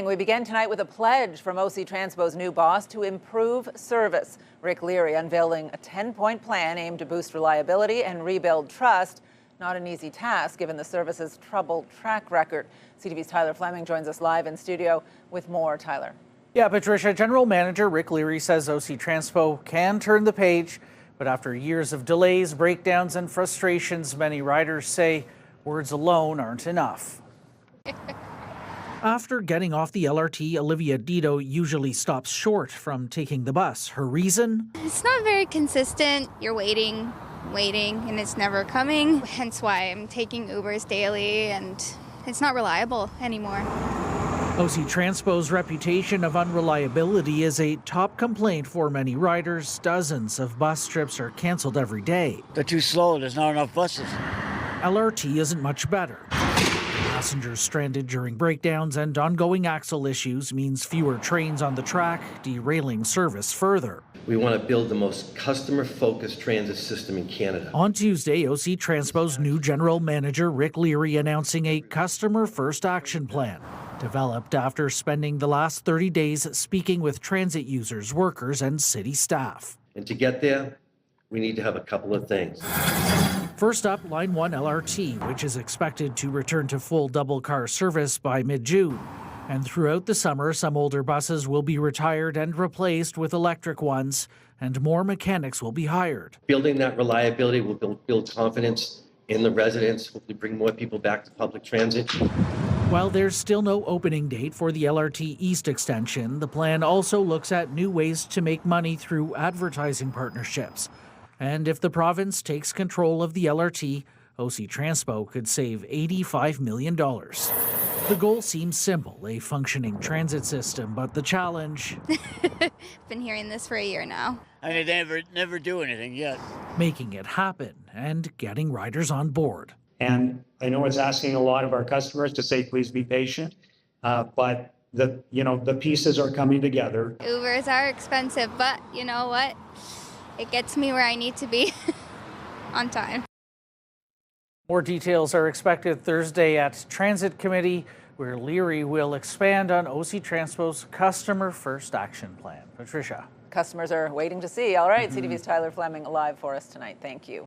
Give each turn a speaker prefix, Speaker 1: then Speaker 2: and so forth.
Speaker 1: We begin tonight with a pledge from OC Transpo's new boss to improve service. Rick Leary unveiling a 10-point plan aimed to boost reliability and rebuild trust. Not an easy task given the service's troubled track record. CTV's Tyler Fleming joins us live in studio with more. Tyler.
Speaker 2: Yeah, Patricia, General Manager Rick Leary says OC Transpo can turn the page, but after years of delays, breakdowns and frustrations, many riders say words alone aren't enough. After getting off the LRT, Olivia Dito usually stops short from taking the bus. Her reason?
Speaker 3: It's not very consistent. You're waiting, and it's never coming. Hence why I'm taking Ubers daily, and it's not reliable anymore.
Speaker 2: OC Transpo's reputation of unreliability is a top complaint for many riders. Dozens of bus trips are canceled every day.
Speaker 4: They're too slow. There's not enough buses.
Speaker 2: LRT isn't much better. Passengers stranded during breakdowns and ongoing axle issues means fewer trains on the track, derailing service further.
Speaker 5: We want to build the most customer-focused transit system in Canada.
Speaker 2: On Tuesday, OC Transpo's new general manager, Rick Leary, announcing a customer-first action plan, developed after spending the last 30 days speaking with transit users, workers, and city staff.
Speaker 5: And to get there, we need to have a couple of things.
Speaker 2: First up, Line 1 LRT, which is expected to return to full double car service by mid-June. And throughout the summer, some older buses will be retired and replaced with electric ones, and more mechanics will be hired.
Speaker 5: Building that reliability will build confidence in the residents, hopefully bring more people back to public transit.
Speaker 2: While there's still no opening date for the LRT East extension, the plan also looks at new ways to make money through advertising partnerships. And if the province takes control of the LRT, OC Transpo could save $85 million. The goal seems simple, a functioning transit system, but the challenge...
Speaker 3: Been hearing this for a year now.
Speaker 4: And they never do anything yet.
Speaker 2: Making it happen and getting riders on board.
Speaker 6: And I know it's asking a lot of our customers to say, please be patient, but the pieces are coming together.
Speaker 3: Ubers are expensive, but you know what? It gets me where I need to be on time.
Speaker 2: More details are expected Thursday at Transit Committee, where Leary will expand on OC Transpo's Customer First Action Plan. Patricia.
Speaker 1: Customers are waiting to see. All right, CTV's Tyler Fleming live for us tonight. Thank you.